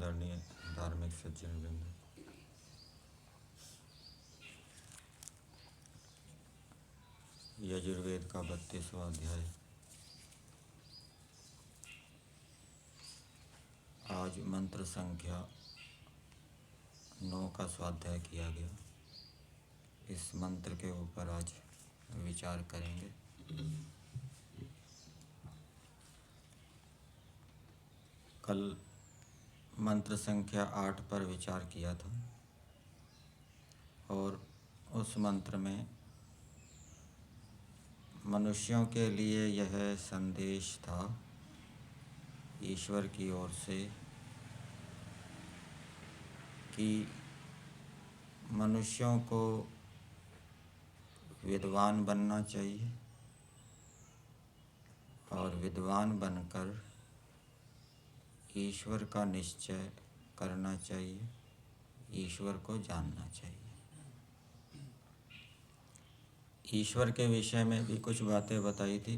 आदरणीय धार्मिक सज्जन वृंद, यजुर्वेद का 32वां अध्याय आज मंत्र संख्या 9 का स्वाध्याय किया गया। इस मंत्र के ऊपर आज विचार करेंगे। कल मंत्र संख्या 8 पर विचार किया था और उस मंत्र में मनुष्यों के लिए यह संदेश था ईश्वर की ओर से कि मनुष्यों को विद्वान बनना चाहिए और विद्वान बनकर ईश्वर का निश्चय करना चाहिए, ईश्वर को जानना चाहिए। ईश्वर के विषय में भी कुछ बातें बताई थी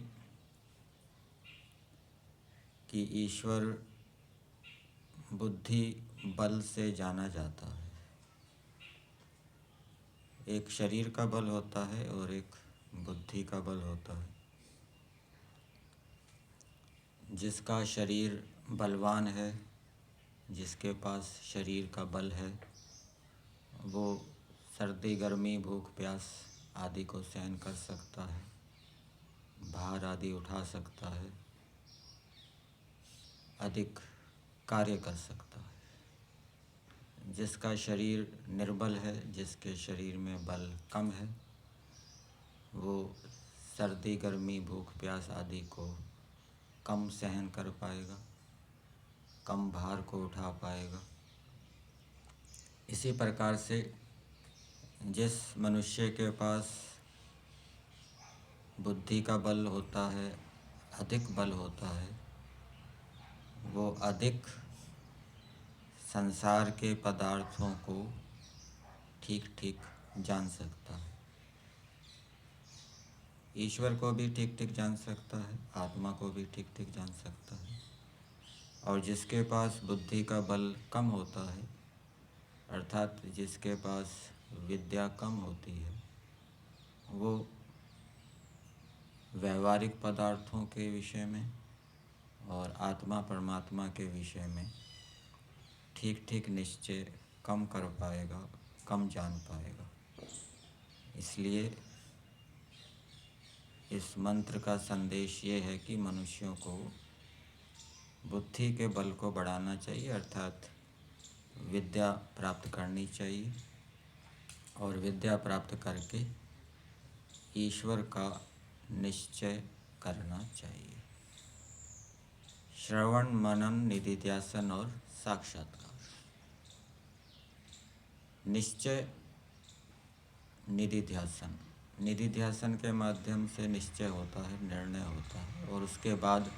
कि ईश्वर बुद्धि बल से जाना जाता है। एक शरीर का बल होता है और एक बुद्धि का बल होता है। जिसका शरीर बलवान है, जिसके पास शरीर का बल है, वो सर्दी गर्मी भूख प्यास आदि को सहन कर सकता है, भार आदि उठा सकता है, अधिक कार्य कर सकता है। जिसका शरीर निर्बल है, जिसके शरीर में बल कम है, वो सर्दी गर्मी भूख प्यास आदि को कम सहन कर पाएगा, कम भार को उठा पाएगा। इसी प्रकार से जिस मनुष्य के पास बुद्धि का बल होता है, अधिक बल होता है, वो अधिक संसार के पदार्थों को ठीक ठीक जान सकता है। ईश्वर को भी ठीक ठीक जान सकता है, आत्मा को भी ठीक ठीक जान सकता है। और जिसके पास बुद्धि का बल कम होता है, अर्थात जिसके पास विद्या कम होती है, वो व्यवहारिक पदार्थों के विषय में और आत्मा परमात्मा के विषय में ठीक ठीक निश्चय कम कर पाएगा, कम जान पाएगा। इसलिए इस मंत्र का संदेश ये है कि मनुष्यों को बुद्धि के बल को बढ़ाना चाहिए, अर्थात विद्या प्राप्त करनी चाहिए और विद्या प्राप्त करके ईश्वर का निश्चय करना चाहिए। श्रवण मनन निधिध्यासन और साक्षात्कार। निश्चय निधिध्यासन, निधिध्यासन के माध्यम से निश्चय होता है, निर्णय होता है और उसके बाद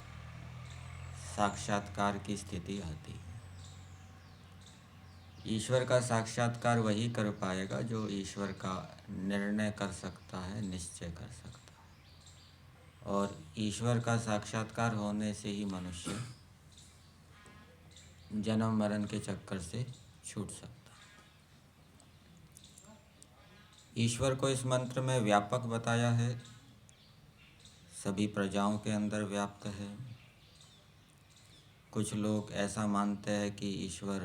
साक्षात्कार की स्थिति आती है। ईश्वर का साक्षात्कार वही कर पाएगा जो ईश्वर का निर्णय कर सकता है, निश्चय कर सकता है। और ईश्वर का साक्षात्कार होने से ही मनुष्य जन्म मरण के चक्कर से छूट सकता है। ईश्वर को इस मंत्र में व्यापक बताया है, सभी प्रजाओं के अंदर व्याप्त है। कुछ लोग ऐसा मानते हैं कि ईश्वर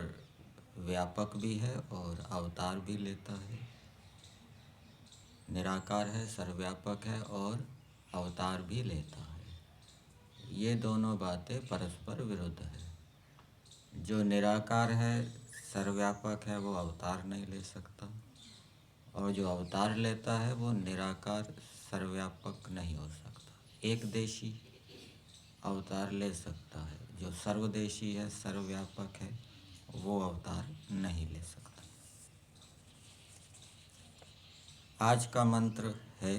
व्यापक भी है और अवतार भी लेता है, निराकार है, सर्वव्यापक है और अवतार भी लेता है। ये दोनों बातें परस्पर विरुद्ध है। जो निराकार है, सर्वव्यापक है, वो अवतार नहीं ले सकता और जो अवतार लेता है वो निराकार सर्वव्यापक नहीं हो सकता। एक देशी अवतार ले सकता है, जो सर्वदेशी है, सर्वव्यापक है, वो अवतार नहीं ले सकता। आज का मंत्र है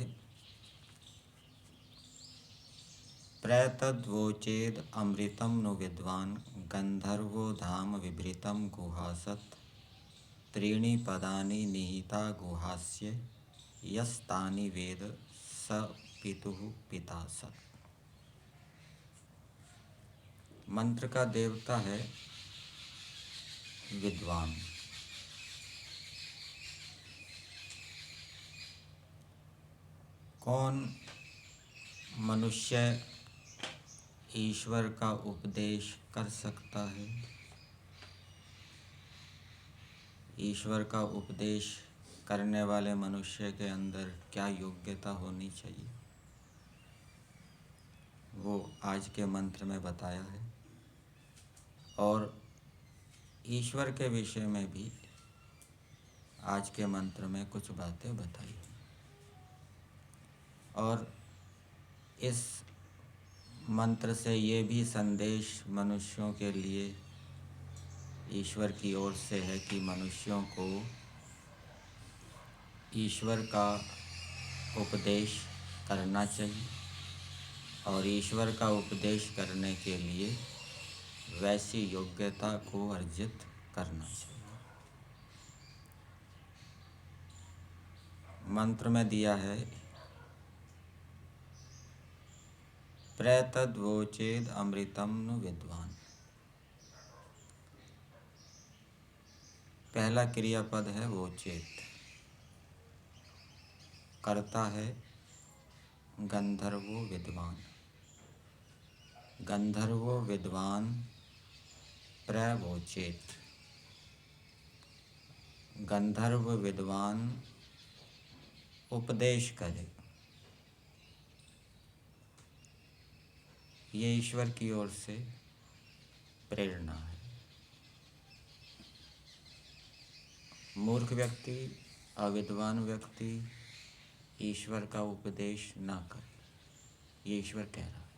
प्रैतद्वोचेद अमृतम नु विद्वान गंधर्वो धाम विभृतम गुहासत त्रीणि पदानि निहिता गुहास्य यस्तानि वेद स पितुः पिता सत्। मंत्र का देवता है विद्वान। कौन मनुष्य ईश्वर का उपदेश कर सकता है? ईश्वर का उपदेश करने वाले मनुष्य के अंदर क्या योग्यता होनी चाहिए, वो आज के मंत्र में बताया है। और ईश्वर के विषय में भी आज के मंत्र में कुछ बातें बताई हैं। और इस मंत्र से ये भी संदेश मनुष्यों के लिए ईश्वर की ओर से है कि मनुष्यों को ईश्वर का उपदेश करना चाहिए और ईश्वर का उपदेश करने के लिए वैसी योग्यता को अर्जित करना चाहिए। मंत्र में दिया है, प्रैतद्वोचेद अमृतम नु विद्वान। पहला क्रियापद है वोचेत, करता है गंधर्वो विद्वान। गंधर्वो विद्वान प्रवोचेत। गंधर्व विद्वान उपदेश करे। ये ईश्वर की ओर से प्रेरणा है। मूर्ख व्यक्ति, अविद्वान व्यक्ति ईश्वर का उपदेश ना करे, ये ईश्वर कह रहा है।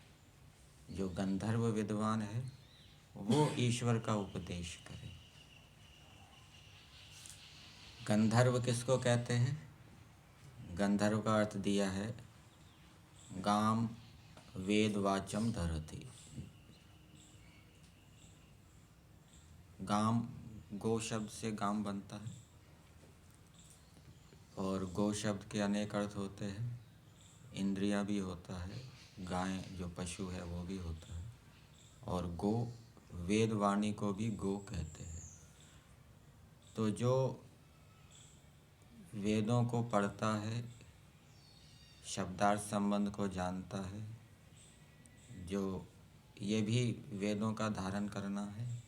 जो गंधर्व विद्वान है वो ईश्वर का उपदेश करे। गंधर्व किसको कहते हैं? गंधर्व का अर्थ दिया है गाम वेदवाचम धरति। गाम, गो शब्द से गाम बनता है और गो शब्द के अनेक अर्थ होते हैं। इंद्रियां भी होता है, गाय जो पशु है वो भी होता है, और गो, वेद वाणी को भी गो कहते हैं। तो जो वेदों को पढ़ता है, शब्दार्थ संबंध को जानता है, जो ये भी वेदों का धारण करना है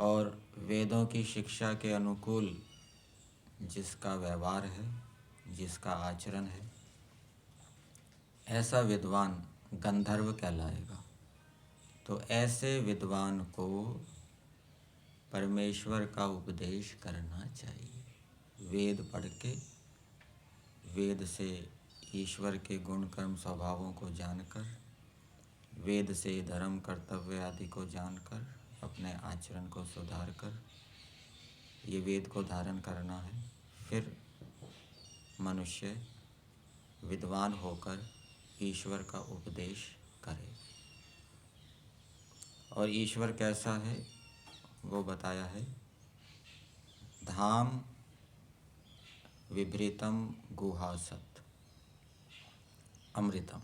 और वेदों की शिक्षा के अनुकूल जिसका व्यवहार है, जिसका आचरण है, ऐसा विद्वान गंधर्व कहलाएगा। तो ऐसे विद्वान को परमेश्वर का उपदेश करना चाहिए। वेद पढ़ के, वेद से ईश्वर के गुण कर्म स्वभावों को जानकर, वेद से धर्म कर्तव्य आदि को जानकर, अपने आचरण को सुधार कर ये वेद को धारण करना है। फिर मनुष्य विद्वान होकर ईश्वर का उपदेश करे। और ईश्वर कैसा है वो बताया है, धाम विभृतम गुहासत अमृतम।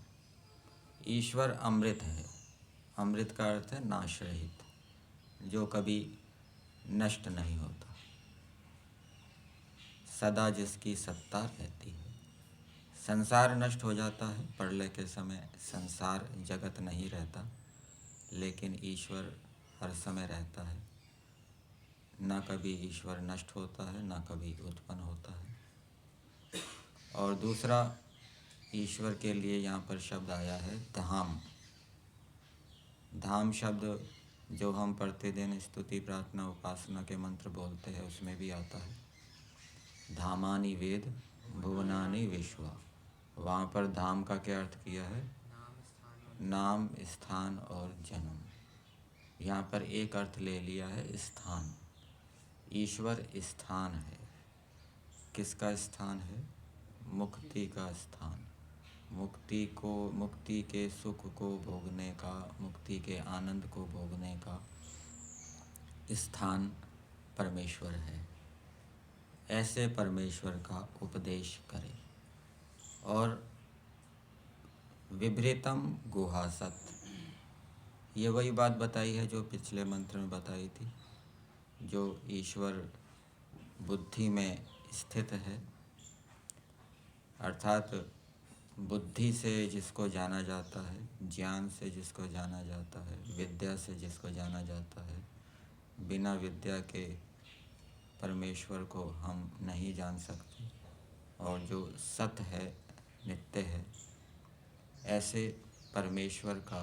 ईश्वर अमृत है। अमृत का अर्थ है नाश रहित, जो कभी नष्ट नहीं होता, सदा जिसकी सत्ता रहती है। संसार नष्ट हो जाता है, प्रलय के समय संसार जगत नहीं रहता, लेकिन ईश्वर हर समय रहता है। ना कभी ईश्वर नष्ट होता है, ना कभी उत्पन्न होता है। और दूसरा, ईश्वर के लिए यहाँ पर शब्द आया है धाम। धाम शब्द जो हम प्रतिदिन स्तुति प्रार्थना उपासना के मंत्र बोलते हैं उसमें भी आता है। धामानि वेद भुवनानि विश्वा। वहाँ पर धाम का क्या अर्थ किया है? नाम, स्थान और जन्म। यहाँ पर एक अर्थ ले लिया है स्थान। ईश्वर स्थान है। किसका स्थान है? मुक्ति का स्थान। मुक्ति को, मुक्ति के सुख को भोगने का, मुक्ति के आनंद को भोगने का स्थान परमेश्वर है। ऐसे परमेश्वर का उपदेश करें। और विभृतम गुहासत, ये वही बात बताई है जो पिछले मंत्र में बताई थी। जो ईश्वर बुद्धि में स्थित है, अर्थात बुद्धि से जिसको जाना जाता है, ज्ञान से जिसको जाना जाता है, विद्या से जिसको जाना जाता है, बिना विद्या के परमेश्वर को हम नहीं जान सकते। और जो सत है, नित्य है, ऐसे परमेश्वर का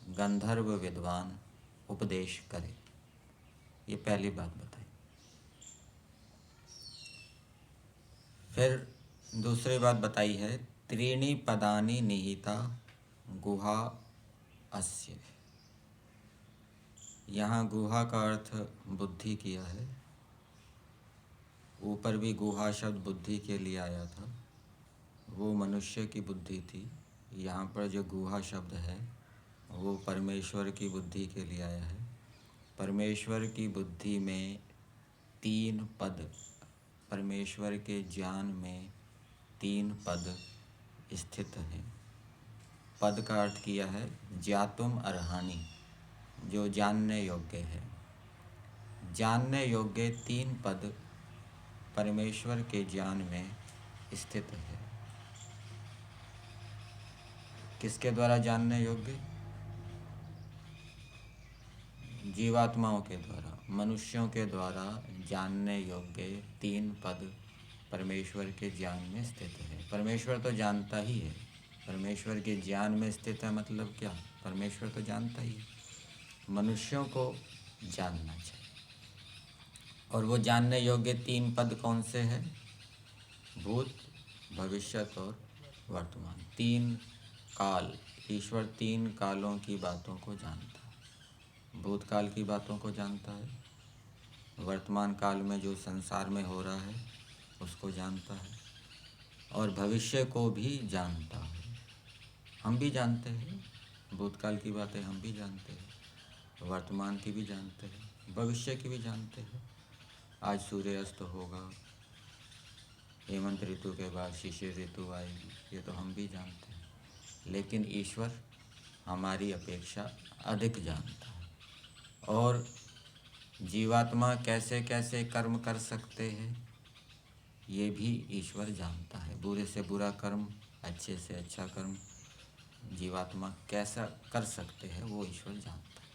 गंधर्व विद्वान उपदेश करे। ये पहली बात बताई। फिर दूसरी बात बताई है, त्रीणि पदानि निहिता गुहा अस्य। यहाँ गुहा का अर्थ बुद्धि किया है। ऊपर भी गुहा शब्द बुद्धि के लिए आया था, वो मनुष्य की बुद्धि थी। यहाँ पर जो गुहा शब्द है वो परमेश्वर की बुद्धि के लिए आया है। परमेश्वर की बुद्धि में 3 पद, परमेश्वर के ज्ञान में 3 पद स्थित हैं। पद का अर्थ किया है ज्ञातुम अर्हाणि, जो जानने योग्य है। जानने योग्य 3 पद परमेश्वर के ज्ञान में स्थित है। किसके द्वारा जानने योग्य? जीवात्माओं के द्वारा, मनुष्यों के द्वारा जानने योग्य 3 पद परमेश्वर के ज्ञान में स्थित है। परमेश्वर तो जानता ही है। परमेश्वर के ज्ञान में स्थित है मतलब क्या? परमेश्वर तो जानता ही है, मनुष्यों को जानना चाहिए। और वो जानने योग्य 3 पद कौन से हैं? भूत, भविष्यत और वर्तमान। 3 काल। ईश्वर 3 कालों की बातों को जानता है। भूतकाल की बातों को जानता है, वर्तमान काल में जो संसार में हो रहा है उसको जानता है, और भविष्य को भी जानता है। हम भी जानते हैं, भूतकाल की बातें हम भी जानते हैं, वर्तमान की भी जानते हैं, भविष्य की भी जानते हैं। आज सूर्यास्त होगा, हेमंत ऋतु के बाद शिशिर ऋतु आएगी, ये तो हम भी जानते हैं। लेकिन ईश्वर हमारी अपेक्षा अधिक जानता है। और जीवात्मा कैसे कैसे कर्म कर सकते हैं ये भी ईश्वर जानता है। बुरे से बुरा कर्म, अच्छे से अच्छा कर्म जीवात्मा कैसा कर सकते हैं वो ईश्वर जानता है।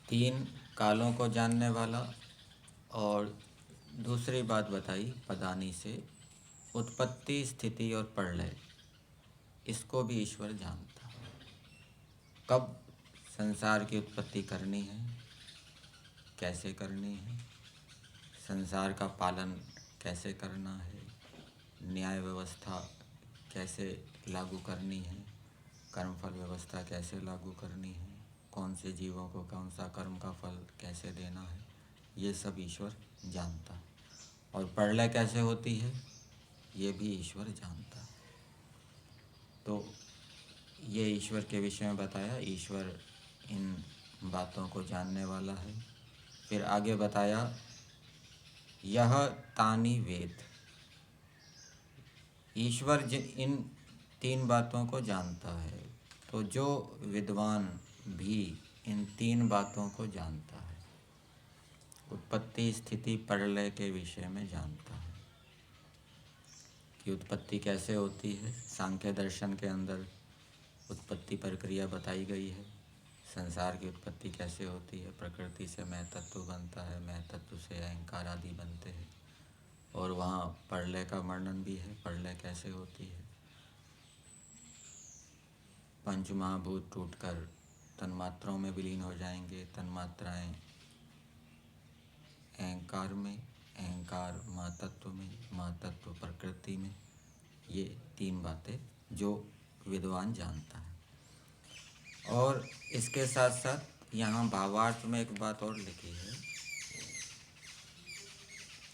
तीन कालों को जानने वाला। और दूसरी बात बताई पदानी से, उत्पत्ति, स्थिति और प्रलय, इसको भी ईश्वर जानता है। कब संसार की उत्पत्ति करनी है, कैसे करनी है, संसार का पालन कैसे करना है, न्याय व्यवस्था कैसे लागू करनी है, कर्मफल व्यवस्था कैसे लागू करनी है, कौन से जीवों को कौन सा कर्म का फल कैसे देना है, ये सब ईश्वर जानता है। और प्रलय कैसे होती है ये भी ईश्वर जानता है। तो ये ईश्वर के विषय में बताया। ईश्वर इन बातों को जानने वाला है। फिर आगे बताया, यह तानी वेद। ईश्वर इन 3 बातों को जानता है, तो जो विद्वान भी इन 3 बातों को जानता है, उत्पत्ति, स्थिति, प्रलय के विषय में जानता है कि उत्पत्ति कैसे होती है। सांख्य दर्शन के अंदर उत्पत्ति प्रक्रिया बताई गई है। संसार की उत्पत्ति कैसे होती है, प्रकृति से मैं तत्व बनता है, मैं तत्व से अहंकार आदि बनते हैं। और वहाँ प्रलय का वर्णन भी है, प्रलय कैसे होती है। 5 महाभूत टूटकर तन्मात्राओं में विलीन हो जाएंगे, तन्मात्राएं अहंकार में, अहंकार महातत्व में, महातत्व प्रकृति में। ये 3 बातें जो विद्वान जानता है। और इसके साथ साथ यहाँ भावार्थ में एक बात और लिखी है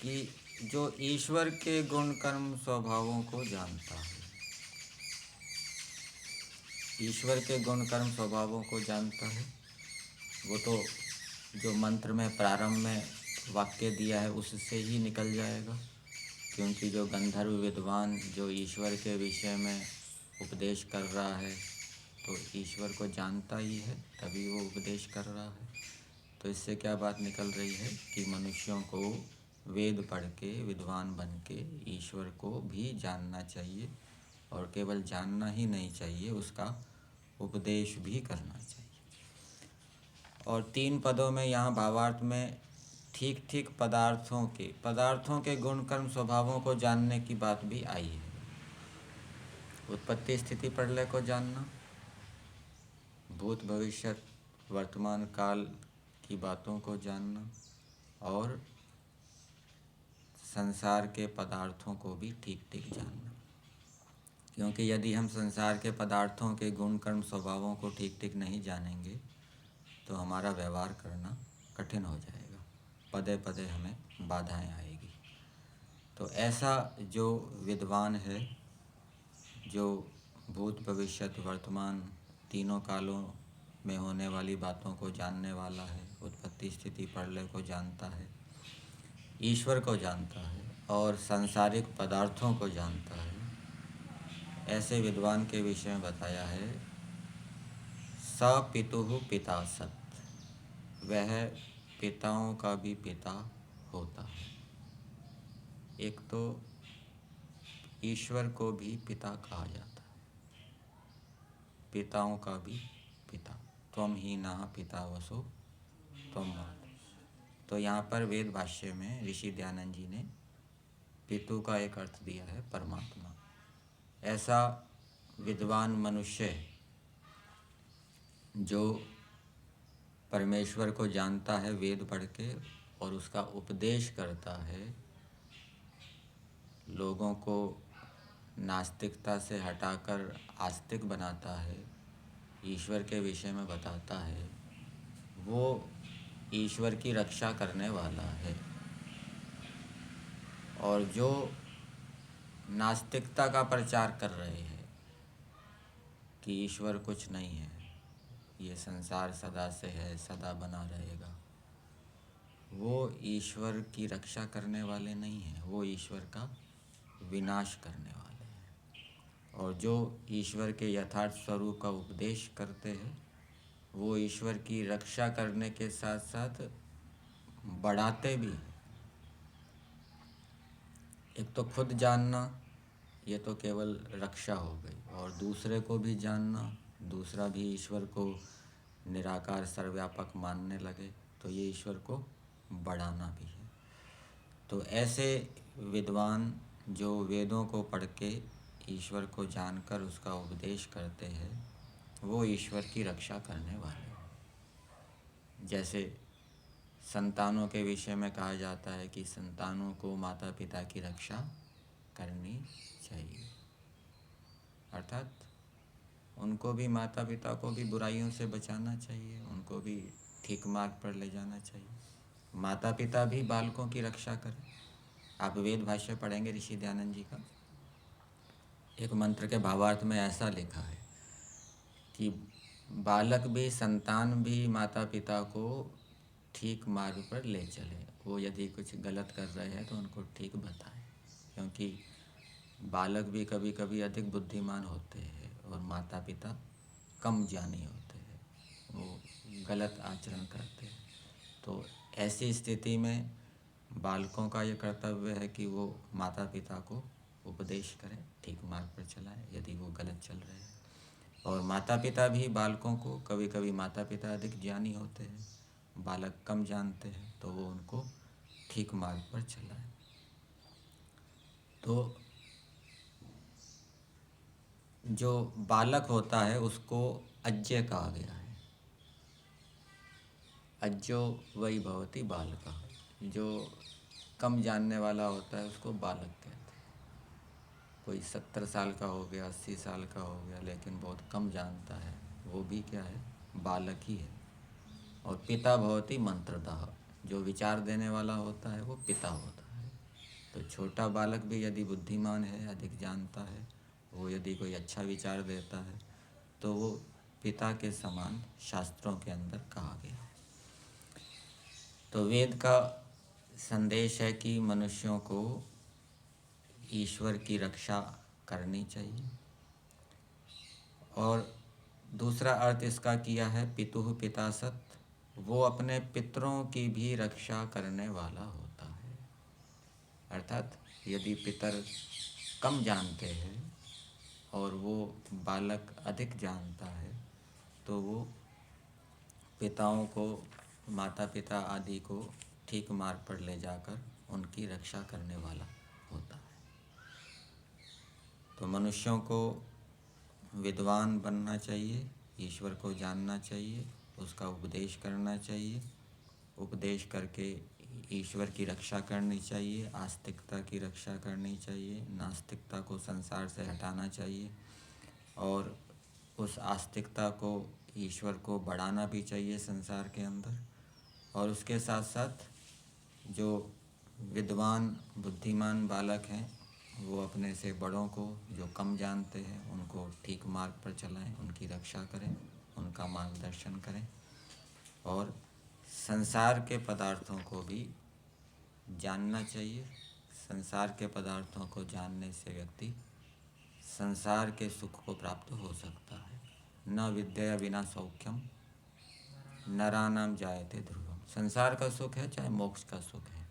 कि जो ईश्वर के गुण कर्म स्वभावों को जानता है, ईश्वर के गुण कर्म स्वभावों को जानता है, वो तो जो मंत्र में प्रारंभ में वाक्य दिया है उससे ही निकल जाएगा। क्योंकि जो गंधर्व विद्वान जो ईश्वर के विषय में उपदेश कर रहा है तो ईश्वर को जानता ही है, तभी वो उपदेश कर रहा है। तो इससे क्या बात निकल रही है कि मनुष्यों को वेद पढ़ के, विद्वान बन के ईश्वर को भी जानना चाहिए, और केवल जानना ही नहीं चाहिए, उसका उपदेश भी करना चाहिए। और 3 पदों में यहाँ भावार्थ में ठीक ठीक पदार्थों के गुण कर्म स्वभावों को जानने की बात भी आई है। उत्पत्ति स्थिति प्रलय को जानना, भूत भविष्य वर्तमान काल की बातों को जानना, और संसार के पदार्थों को भी ठीक ठीक जानना। क्योंकि यदि हम संसार के पदार्थों के गुण कर्म स्वभावों को ठीक ठीक नहीं जानेंगे तो हमारा व्यवहार करना कठिन हो जाएगा, पदे पदे हमें बाधाएं आएगी। तो ऐसा जो विद्वान है, जो भूत भविष्य वर्तमान तीनों कालों में होने वाली बातों को जानने वाला है, उत्पत्ति स्थिति प्रलय को जानता है, ईश्वर को जानता है और सांसारिक पदार्थों को जानता है, ऐसे विद्वान के विषय में बताया है स पितुः पिता सत्, वह पिताओं का भी पिता होता है। एक तो ईश्वर को भी पिता कहा जाता है, पिताओं का भी पिता। त्वम ही ना पिता वसो त्वम माता। तो यहाँ पर वेद भाष्य में ऋषि दयानंद जी ने पितु का एक अर्थ दिया है परमात्मा। ऐसा विद्वान मनुष्य जो परमेश्वर को जानता है वेद पढ़ के और उसका उपदेश करता है, लोगों को नास्तिकता से हटाकर आस्तिक बनाता है, ईश्वर के विषय में बताता है, वो ईश्वर की रक्षा करने वाला है। और जो नास्तिकता का प्रचार कर रहे हैं कि ईश्वर कुछ नहीं है, ये संसार सदा से है, सदा बना रहेगा, वो ईश्वर की रक्षा करने वाले नहीं हैं, वो ईश्वर का विनाश करने वाले हैं। और जो ईश्वर के यथार्थ स्वरूप का उपदेश करते हैं, वो ईश्वर की रक्षा करने के साथ साथ बढ़ाते भी हैं। एक तो खुद जानना, ये तो केवल रक्षा हो गई, और दूसरे को भी जानना, दूसरा भी ईश्वर को निराकार सर्वव्यापक मानने लगे, तो ये ईश्वर को बढ़ाना भी है। तो ऐसे विद्वान जो वेदों को पढ़ के ईश्वर को जानकर उसका उपदेश करते हैं, वो ईश्वर की रक्षा करने वाले हैं। जैसे संतानों के विषय में कहा जाता है कि संतानों को माता पिता की रक्षा करनी चाहिए, अर्थात उनको भी, माता पिता को भी बुराइयों से बचाना चाहिए, उनको भी ठीक मार्ग पर ले जाना चाहिए। माता पिता भी बालकों की रक्षा करें। आप वेद भाष्य पढ़ेंगे ऋषि दयानंद जी का, एक मंत्र के भावार्थ में ऐसा लिखा है कि बालक भी, संतान भी माता पिता को ठीक मार्ग पर ले चले। वो यदि कुछ गलत कर रहे हैं तो उनको ठीक बताएं, क्योंकि बालक भी कभी कभी अधिक बुद्धिमान होते हैं और माता पिता कम ज्ञानी होते हैं, वो गलत आचरण करते हैं। तो ऐसी स्थिति में बालकों का ये कर्तव्य है कि वो माता पिता को उपदेश करें, ठीक मार्ग पर चलाएं यदि वो गलत चल रहे हैं। और माता पिता भी बालकों को, कभी कभी माता पिता अधिक ज्ञानी होते हैं, बालक कम जानते हैं, तो वो उनको ठीक मार्ग पर चलाएं। तो जो बालक होता है उसको अज्ञ कहा गया है। अज्ञो वही भवति बालकः, जो कम जानने वाला होता है उसको बालक कहते हैं। कोई 70 साल का हो गया, 80 साल का हो गया, लेकिन बहुत कम जानता है, वो भी क्या है, बालक ही है। और पिता भवति मंत्रदः, जो विचार देने वाला होता है वो पिता होता है। तो छोटा बालक भी यदि बुद्धिमान है, अधिक जानता है, वो यदि कोई अच्छा विचार देता है, तो वो पिता के समान शास्त्रों के अंदर कहा गया है। तो वेद का संदेश है कि मनुष्यों को ईश्वर की रक्षा करनी चाहिए, और दूसरा अर्थ इसका किया है पितुः पिता सत, वो अपने पितरों की भी रक्षा करने वाला होता है। अर्थात यदि पितर कम जानते हैं और वो बालक अधिक जानता है तो वो पिताओं को, माता पिता आदि को ठीक मार्ग पर ले जाकर उनकी रक्षा करने वाला होता है। तो मनुष्यों को विद्वान बनना चाहिए, ईश्वर को जानना चाहिए, उसका उपदेश करना चाहिए, उपदेश करके ईश्वर की रक्षा करनी चाहिए, आस्तिकता की रक्षा करनी चाहिए, नास्तिकता को संसार से हटाना चाहिए और उस आस्तिकता को, ईश्वर को बढ़ाना भी चाहिए संसार के अंदर। और उसके साथ साथ जो विद्वान बुद्धिमान बालक हैं वो अपने से बड़ों को, जो कम जानते हैं, उनको ठीक मार्ग पर चलाएं, उनकी रक्षा करें, उनका मार्गदर्शन करें और संसार के पदार्थों को भी जानना चाहिए। संसार के पदार्थों को जानने से व्यक्ति संसार के सुख को प्राप्त हो सकता है। न विद्या विना सौख्यम नरानाम जायते ध्रुवम। संसार का सुख है चाहे मोक्ष का सुख है,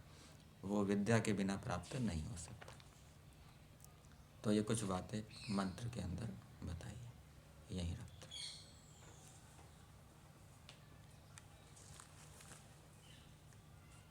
वो विद्या के बिना प्राप्त नहीं हो सकता। तो ये कुछ बातें मंत्र के अंदर बताइए, यहीं रख।